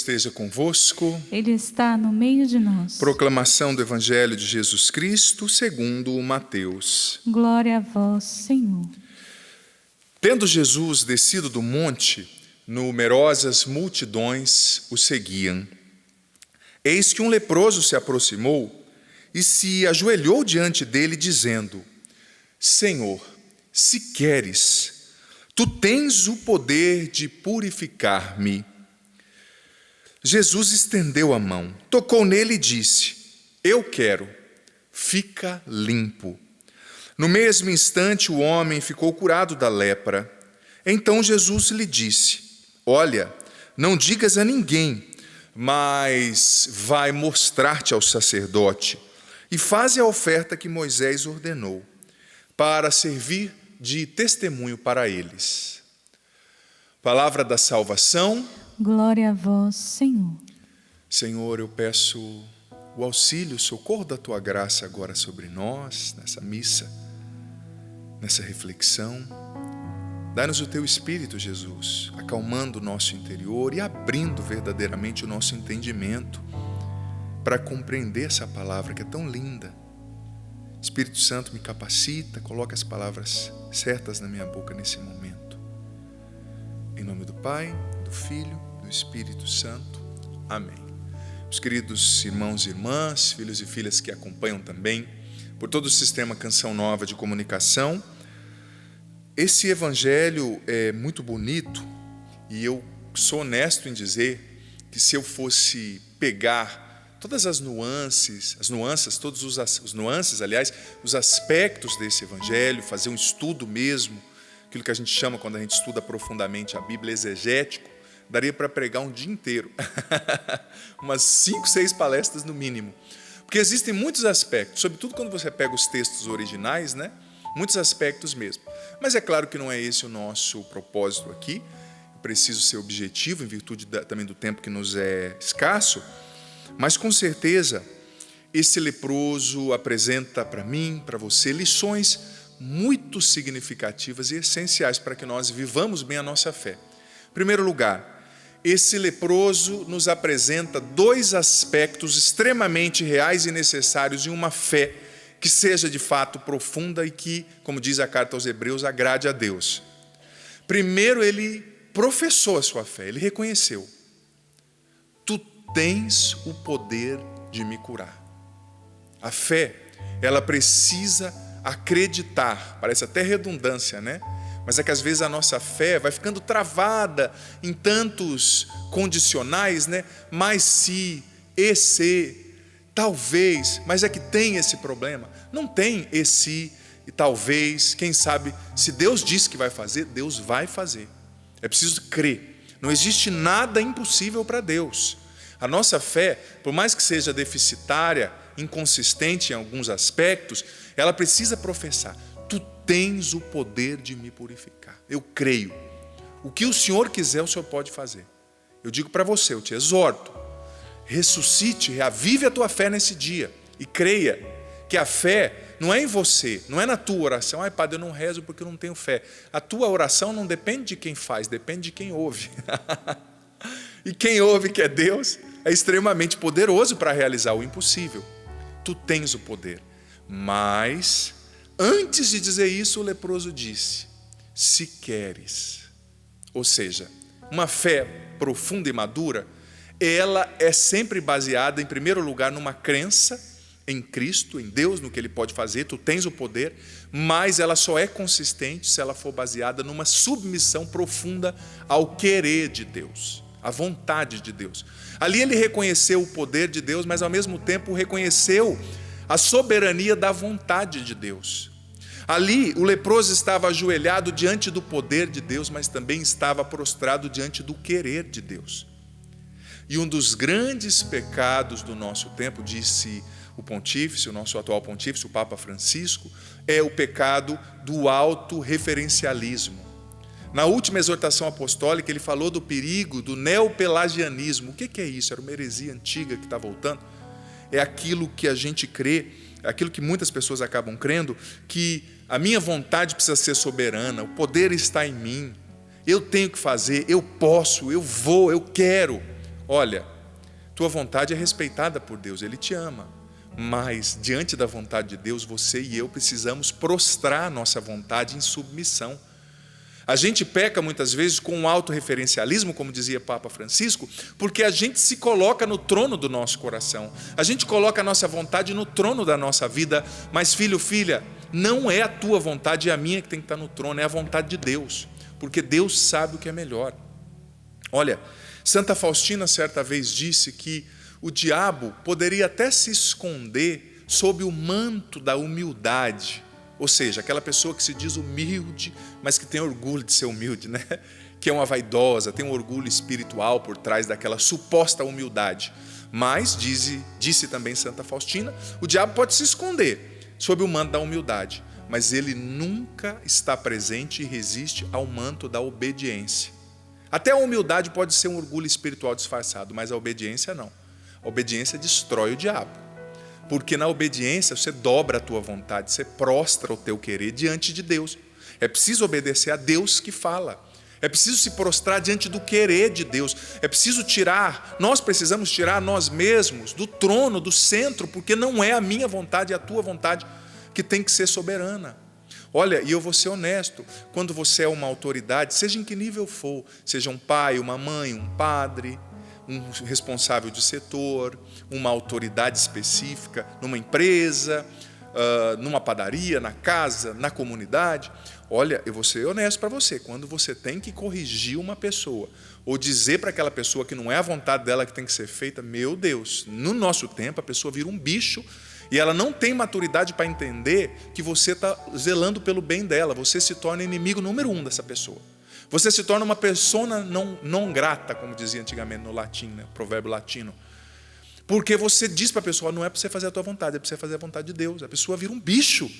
esteja convosco. Ele está no meio de nós. Proclamação do Evangelho de Jesus Cristo segundo Mateus. Glória a vós, Senhor. Tendo Jesus descido do monte, numerosas multidões o seguiam. Eis que um leproso se aproximou e se ajoelhou diante dele, dizendo: Senhor, se queres, tu tens o poder de purificar-me. Jesus estendeu a mão, tocou nele e disse: Eu quero, fica limpo. No mesmo instante o homem ficou curado da lepra. Então Jesus lhe disse: Olha, não digas a ninguém, mas vai mostrar-te ao sacerdote e faze a oferta que Moisés ordenou, para servir de testemunho para eles. Palavra da salvação. Glória a vós, Senhor. Senhor, eu peço o auxílio, o socorro da Tua graça agora sobre nós, nessa missa, nessa reflexão. Dá-nos o Teu Espírito, Jesus, acalmando o nosso interior e abrindo verdadeiramente o nosso entendimento para compreender essa palavra que é tão linda. Espírito Santo, me capacita, coloca as palavras certas na minha boca nesse momento. Em nome do Pai, do Filho, do Espírito Santo. Amém. Os queridos irmãos e irmãs, filhos e filhas que acompanham também por todo o sistema Canção Nova de comunicação, esse evangelho é muito bonito e eu sou honesto em dizer que se eu fosse pegar todas as nuances, os aspectos desse evangelho, fazer um estudo mesmo, aquilo que a gente chama, quando a gente estuda profundamente a Bíblia, exegético, daria para pregar um dia inteiro, umas 5, 6 palestras no mínimo, porque existem muitos aspectos, sobretudo quando você pega os textos originais, né? Muitos aspectos mesmo, mas é claro que não é esse o nosso propósito aqui. Eu preciso ser objetivo em virtude também do tempo que nos é escasso, mas com certeza esse leproso apresenta para mim, para você, lições muito significativas e essenciais para que nós vivamos bem a nossa fé. Em primeiro lugar, esse leproso nos apresenta 2 aspectos extremamente reais e necessários em uma fé que seja de fato profunda e que, como diz a carta aos Hebreus, agrade a Deus. Primeiro, ele professou a sua fé, ele reconheceu: Tu tens o poder de me curar. A fé, ela precisa acreditar, parece até redundância, né? Mas é que às vezes a nossa fé vai ficando travada em tantos condicionais, né? Mas se, e se, talvez, mas é que tem esse problema. Não tem esse e talvez, quem sabe, se Deus disse que vai fazer, Deus vai fazer. É preciso crer. Não existe nada impossível para Deus. A nossa fé, por mais que seja deficitária, inconsistente em alguns aspectos, ela precisa professar: Tu tens o poder de me purificar. Eu creio. O que o Senhor quiser, o Senhor pode fazer. Eu digo para você, eu te exorto: ressuscite, reavive a tua fé nesse dia e creia que a fé não é em você, não é na tua oração. Ai, Padre, eu não rezo porque eu não tenho fé. A tua oração não depende de quem faz, depende de quem ouve. E quem ouve, que é Deus, é extremamente poderoso para realizar o impossível. Tu tens o poder. Mas, antes de dizer isso, o leproso disse: Se queres. Ou seja, uma fé profunda e madura, ela é sempre baseada, em primeiro lugar, numa crença em Cristo, em Deus, no que Ele pode fazer. Tu tens o poder, mas ela só é consistente se ela for baseada numa submissão profunda ao querer de Deus, à vontade de Deus. Ali ele reconheceu o poder de Deus, mas ao mesmo tempo reconheceu a soberania da vontade de Deus. Ali o leproso estava ajoelhado diante do poder de Deus, mas também estava prostrado diante do querer de Deus. E um dos grandes pecados do nosso tempo, disse o pontífice, o nosso atual pontífice, o Papa Francisco, é o pecado do autorreferencialismo. Na última exortação apostólica, ele falou do perigo do neopelagianismo. O que é isso? Era uma heresia antiga que está voltando. É aquilo que a gente crê, aquilo que muitas pessoas acabam crendo, que a minha vontade precisa ser soberana, o poder está em mim, eu tenho que fazer, eu posso, eu vou, eu quero. olha, tua vontade é respeitada por Deus, Ele te ama. Mas, diante da vontade de Deus, você e eu precisamos prostrar a nossa vontade em submissão. A gente peca muitas vezes com um autorreferencialismo, como dizia Papa Francisco, porque a gente se coloca no trono do nosso coração. A gente coloca a nossa vontade no trono da nossa vida. Mas, filho, filha, não é a tua vontade e a minha que tem que estar no trono, é a vontade de Deus. Porque Deus sabe o que é melhor. Olha, Santa Faustina certa vez disse que o diabo poderia até se esconder sob o manto da humildade. Ou seja, aquela pessoa que se diz humilde, mas que tem orgulho de ser humilde, né? Que é uma vaidosa, tem um orgulho espiritual por trás daquela suposta humildade. Mas, disse também Santa Faustina, o diabo pode se esconder sob o manto da humildade, mas ele nunca está presente e resiste ao manto da obediência. Até a humildade pode ser um orgulho espiritual disfarçado, mas a obediência não. A obediência destrói o diabo. Porque na obediência você dobra a tua vontade, você prostra o teu querer diante de Deus. É preciso obedecer a Deus que fala. É preciso se prostrar diante do querer de Deus. É preciso nós precisamos tirar nós mesmos do trono, do centro, porque não é a minha vontade, é a tua vontade que tem que ser soberana. Olha, e eu vou ser honesto, quando você é uma autoridade, seja em que nível for, seja um pai, uma mãe, um padre, um responsável de setor, uma autoridade específica, numa empresa, numa padaria, na casa, na comunidade. Olha, eu vou ser honesto para você, quando você tem que corrigir uma pessoa, ou dizer para aquela pessoa que não é a vontade dela que tem que ser feita, meu Deus, no nosso tempo a pessoa vira um bicho, e ela não tem maturidade para entender que você está zelando pelo bem dela, você se torna inimigo número 1 dessa pessoa. Você se torna uma persona não grata, como dizia antigamente no latim, né? Provérbio latino. Porque você diz para a pessoa, não é para você fazer a tua vontade, é para você fazer a vontade de Deus. A pessoa vira um bicho.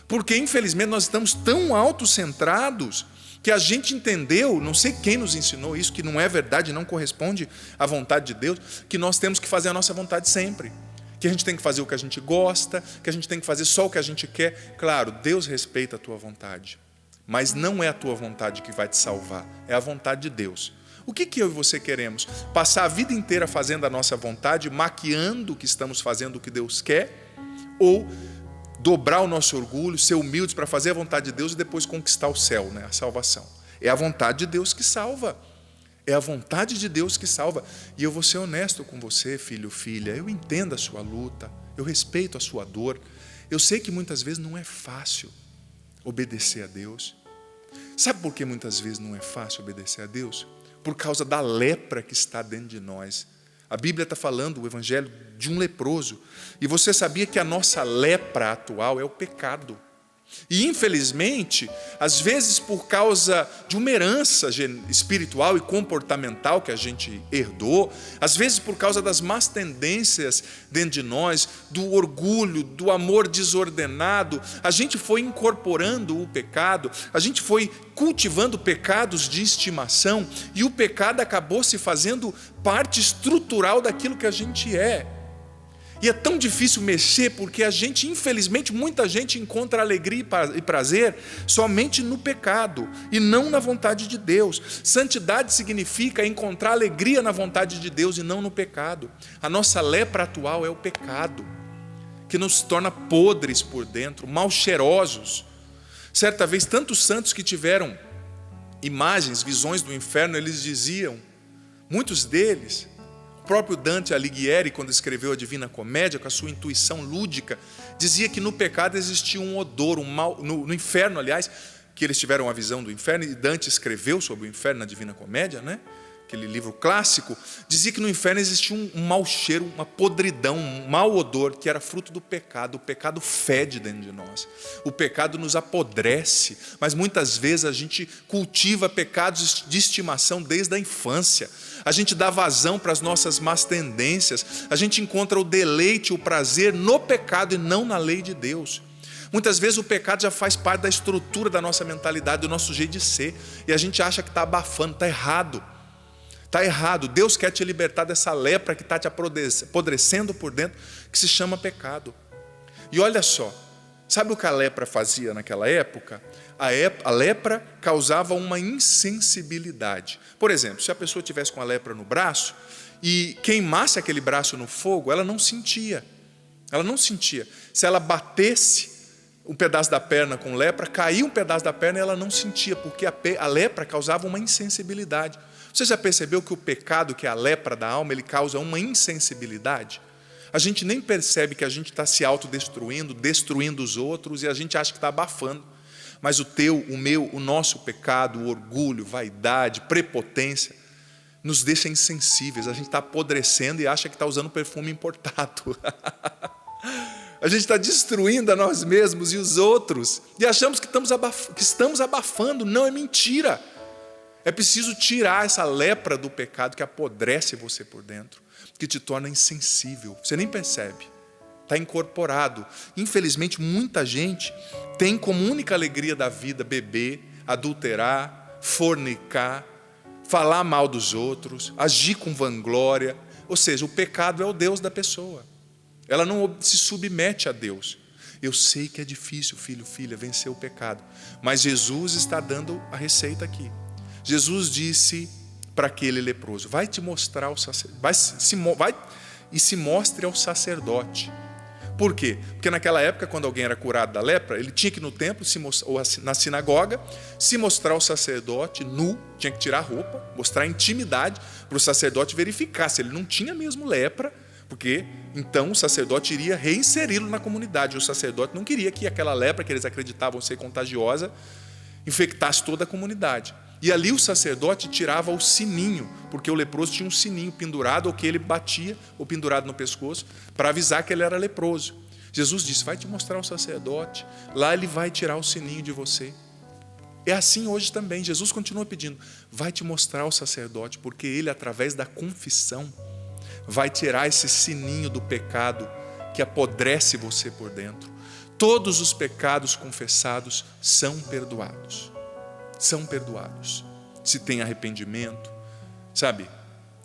Porque, infelizmente, nós estamos tão autocentrados que a gente entendeu, não sei quem nos ensinou isso, que não é verdade, não corresponde à vontade de Deus, que nós temos que fazer a nossa vontade sempre. Que a gente tem que fazer o que a gente gosta, que a gente tem que fazer só o que a gente quer. Claro, Deus respeita a tua vontade. Mas não é a tua vontade que vai te salvar, é a vontade de Deus. O que eu e você queremos? Passar a vida inteira fazendo a nossa vontade, maquiando que estamos fazendo o que Deus quer? Ou dobrar o nosso orgulho, ser humildes para fazer a vontade de Deus e depois conquistar o céu, né? A salvação. É a vontade de Deus que salva. É a vontade de Deus que salva. E eu vou ser honesto com você, filho, filha. Eu entendo a sua luta, eu respeito a sua dor. Eu sei que muitas vezes não é fácil obedecer a Deus. Sabe por que muitas vezes não é fácil obedecer a Deus? Por causa da lepra que está dentro de nós. A Bíblia está falando, o Evangelho, de um leproso. E você sabia que a nossa lepra atual é o pecado. E infelizmente, às vezes por causa de uma herança espiritual e comportamental que a gente herdou, às vezes por causa das más tendências dentro de nós, do orgulho, do amor desordenado, a gente foi incorporando o pecado, a gente foi cultivando pecados de estimação e o pecado acabou se fazendo parte estrutural daquilo que a gente é. E é tão difícil mexer porque a gente, infelizmente, muita gente encontra alegria e prazer somente no pecado e não na vontade de Deus. Santidade significa encontrar alegria na vontade de Deus e não no pecado. A nossa lepra atual é o pecado, que nos torna podres por dentro, mal cheirosos. Certa vez, tantos santos que tiveram imagens, visões do inferno, eles diziam, muitos deles, o próprio Dante Alighieri, quando escreveu a Divina Comédia, com a sua intuição lúdica, dizia que no pecado existia um odor, um mal, no inferno, aliás, que eles tiveram a visão do inferno, e Dante escreveu sobre o inferno na Divina Comédia, né? Aquele livro clássico, dizia que no inferno existia um mau cheiro, uma podridão, um mau odor, que era fruto do pecado. O pecado fede dentro de nós. O pecado nos apodrece, mas muitas vezes a gente cultiva pecados de estimação desde a infância. A gente dá vazão para as nossas más tendências. A gente encontra o deleite, o prazer no pecado e não na lei de Deus. Muitas vezes o pecado já faz parte da estrutura da nossa mentalidade, do nosso jeito de ser. E a gente acha que está abafando, está errado. Está errado. Deus quer te libertar dessa lepra que está te apodrecendo por dentro, que se chama pecado. E olha só, sabe o que a lepra fazia naquela época? A lepra causava uma insensibilidade. Por exemplo, se a pessoa tivesse com a lepra no braço e queimasse aquele braço no fogo, ela não sentia. Ela não sentia. Se ela batesse um pedaço da perna com lepra, caía um pedaço da perna e ela não sentia, porque a lepra causava uma insensibilidade. Você já percebeu que o pecado, que é a lepra da alma, ele causa uma insensibilidade? A gente nem percebe que a gente está se autodestruindo, destruindo os outros, e a gente acha que está abafando. Mas o teu, o meu, o nosso pecado, o orgulho, vaidade, prepotência, nos deixa insensíveis. A gente está apodrecendo e acha que está usando perfume importado. A gente está destruindo a nós mesmos e os outros, e achamos que estamos abafando. Não, é mentira. É preciso tirar essa lepra do pecado que apodrece você por dentro, que te torna insensível. Você nem percebe. Está incorporado. Infelizmente, muita gente tem como única alegria da vida beber, adulterar, fornicar, falar mal dos outros, agir com vanglória. Ou seja, o pecado é o Deus da pessoa. Ela não se submete a Deus. Eu sei que é difícil, filho, filha, vencer o pecado, mas Jesus está dando a receita aqui. Jesus disse para aquele leproso: vai te mostrar o sacerdote, vai e se mostre ao sacerdote. Por quê? Porque naquela época, quando alguém era curado da lepra, ele tinha que ir no templo ou na sinagoga, se mostrar ao sacerdote nu, tinha que tirar a roupa, mostrar a intimidade para o sacerdote verificar se ele não tinha mesmo lepra, porque então o sacerdote iria reinseri-lo na comunidade. O sacerdote não queria que aquela lepra que eles acreditavam ser contagiosa infectasse toda a comunidade. E ali o sacerdote tirava o sininho, porque o leproso tinha um sininho pendurado, ou que ele batia, ou pendurado no pescoço, para avisar que ele era leproso. Jesus disse: vai te mostrar o sacerdote, lá ele vai tirar o sininho de você. É assim hoje também. Jesus continua pedindo: vai te mostrar o sacerdote, porque ele, através da confissão, vai tirar esse sininho do pecado que apodrece você por dentro. Todos os pecados confessados são perdoados. São perdoados. Se tem arrependimento, sabe?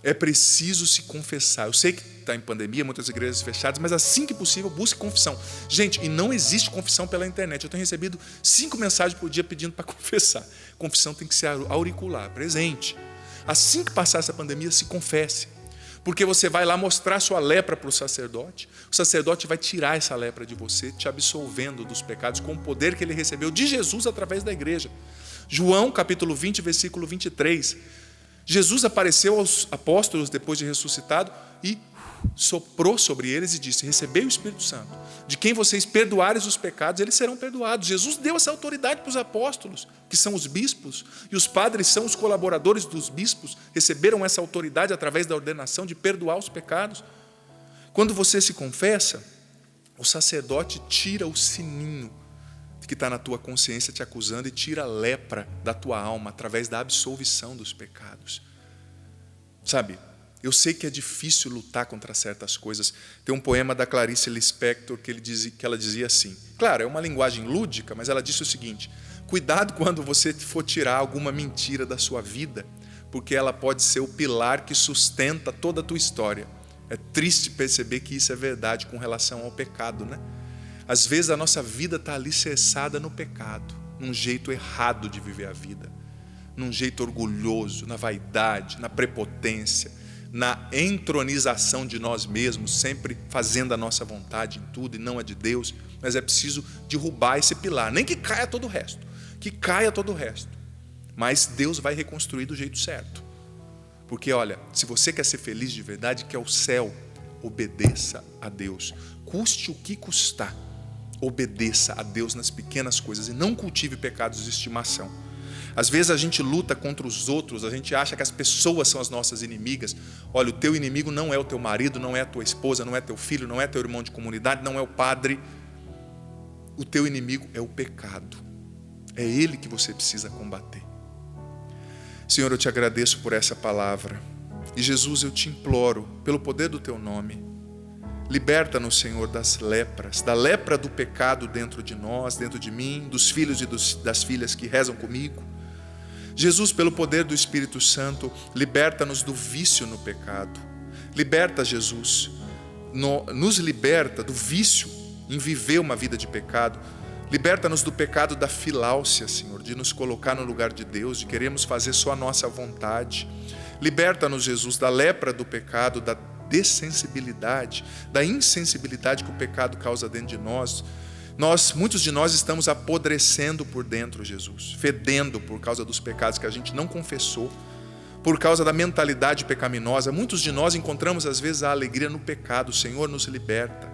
É preciso se confessar. Eu sei que está em pandemia, muitas igrejas fechadas, mas assim que possível, busque confissão. Gente, e não existe confissão pela internet. Eu tenho recebido 5 mensagens por dia pedindo para confessar. Confissão tem que ser auricular, presente. Assim que passar essa pandemia, se confesse. Porque você vai lá mostrar sua lepra para o sacerdote vai tirar essa lepra de você, te absolvendo dos pecados com o poder que ele recebeu de Jesus através da igreja. João capítulo 20, versículo 23. Jesus apareceu aos apóstolos depois de ressuscitado e soprou sobre eles e disse: recebei o Espírito Santo. De quem vocês perdoarem os pecados, eles serão perdoados. Jesus deu essa autoridade para os apóstolos, que são os bispos, e os padres são os colaboradores dos bispos, receberam essa autoridade através da ordenação de perdoar os pecados. Quando você se confessa, o sacerdote tira o sininho que está na tua consciência te acusando e tira a lepra da tua alma através da absolvição dos pecados. Sabe, eu sei que é difícil lutar contra certas coisas. Tem um poema da Clarice Lispector que ela dizia assim, claro, é uma linguagem lúdica, mas ela disse o seguinte: cuidado quando você for tirar alguma mentira da sua vida, porque ela pode ser o pilar que sustenta toda a tua história. É triste perceber que isso é verdade com relação ao pecado, né? Às vezes a nossa vida está alicerçada no pecado, num jeito errado de viver a vida, num jeito orgulhoso, na vaidade, na prepotência, na entronização de nós mesmos, sempre fazendo a nossa vontade em tudo e não a de Deus. Mas é preciso derrubar esse pilar, nem que caia todo o resto, mas Deus vai reconstruir do jeito certo. Porque olha, se você quer ser feliz de verdade, quer o céu, obedeça a Deus, custe o que custar. Obedeça a Deus nas pequenas coisas e não cultive pecados de estimação. Às vezes a gente luta contra os outros, a gente acha que as pessoas são as nossas inimigas. Olha, o teu inimigo não é o teu marido, não é a tua esposa, não é teu filho, não é teu irmão de comunidade, não é o padre. O teu inimigo é o pecado. É ele que você precisa combater. Senhor, eu te agradeço por essa palavra. E Jesus, eu te imploro, pelo poder do teu nome, liberta-nos, Senhor, das lepras, da lepra do pecado dentro de nós, dentro de mim, dos filhos e das filhas que rezam comigo. Jesus, pelo poder do Espírito Santo, liberta-nos do vício no pecado. Liberta, Jesus, nos liberta do vício em viver uma vida de pecado. Liberta-nos do pecado da filáusia, Senhor, de nos colocar no lugar de Deus, de queremos fazer só a nossa vontade. Liberta-nos, Jesus, da lepra do pecado, da dessensibilidade, da insensibilidade que o pecado causa dentro de nós. Muitos de nós estamos apodrecendo por dentro, Jesus, fedendo por causa dos pecados que a gente não confessou, por causa da mentalidade pecaminosa. Muitos de nós encontramos às vezes a alegria no pecado. Senhor, nos liberta.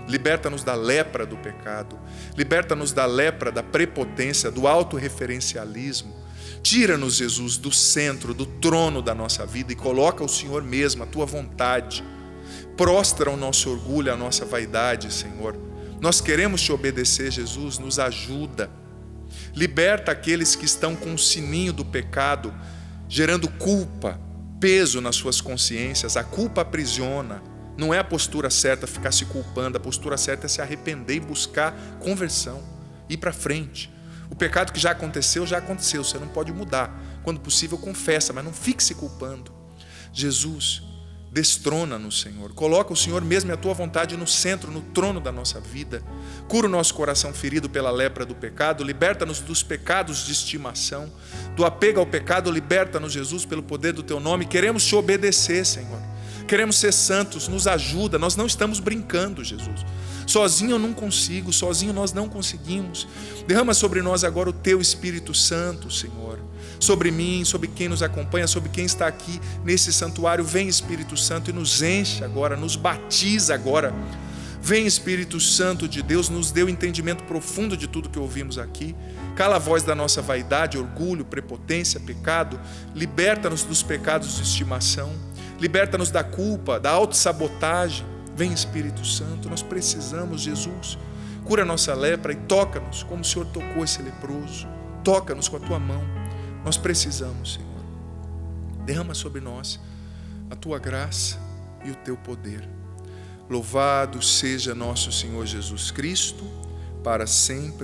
Liberta-nos da lepra do pecado. Liberta-nos da lepra da prepotência, do autorreferencialismo. Tira-nos, Jesus, do centro, do trono da nossa vida e coloca o Senhor mesmo, a tua vontade. Prostra o nosso orgulho, a nossa vaidade, Senhor. Nós queremos te obedecer, Jesus, nos ajuda. Liberta aqueles que estão com o sininho do pecado, gerando culpa, peso nas suas consciências. A culpa aprisiona. Não é a postura certa ficar se culpando, a postura certa é se arrepender e buscar conversão, ir para frente. O pecado que já aconteceu, você não pode mudar. Quando possível, confessa, mas não fique se culpando. Jesus, destrona-nos, Senhor. Coloca o Senhor mesmo e a tua vontade no centro, no trono da nossa vida. Cura o nosso coração ferido pela lepra do pecado. Liberta-nos dos pecados de estimação, do apego ao pecado. Liberta-nos, Jesus, pelo poder do teu nome. Queremos te obedecer, Senhor. Queremos ser santos, nos ajuda. Nós não estamos brincando, Jesus. Sozinho eu não consigo, sozinho nós não conseguimos. Derrama sobre nós agora o teu Espírito Santo, Senhor. Sobre mim, sobre quem nos acompanha, sobre quem está aqui nesse santuário. Vem, Espírito Santo, e nos enche agora, nos batiza agora. Vem, Espírito Santo de Deus, nos dê o entendimento profundo de tudo que ouvimos aqui. Cala a voz da nossa vaidade, orgulho, prepotência, pecado. Liberta-nos dos pecados de estimação. Liberta-nos da culpa, da autossabotagem. Vem, Espírito Santo, nós precisamos, Jesus. Cura a nossa lepra e toca-nos como o Senhor tocou esse leproso. Toca-nos com a tua mão. Nós precisamos, Senhor. Derrama sobre nós a tua graça e o teu poder. Louvado seja nosso Senhor Jesus Cristo, para sempre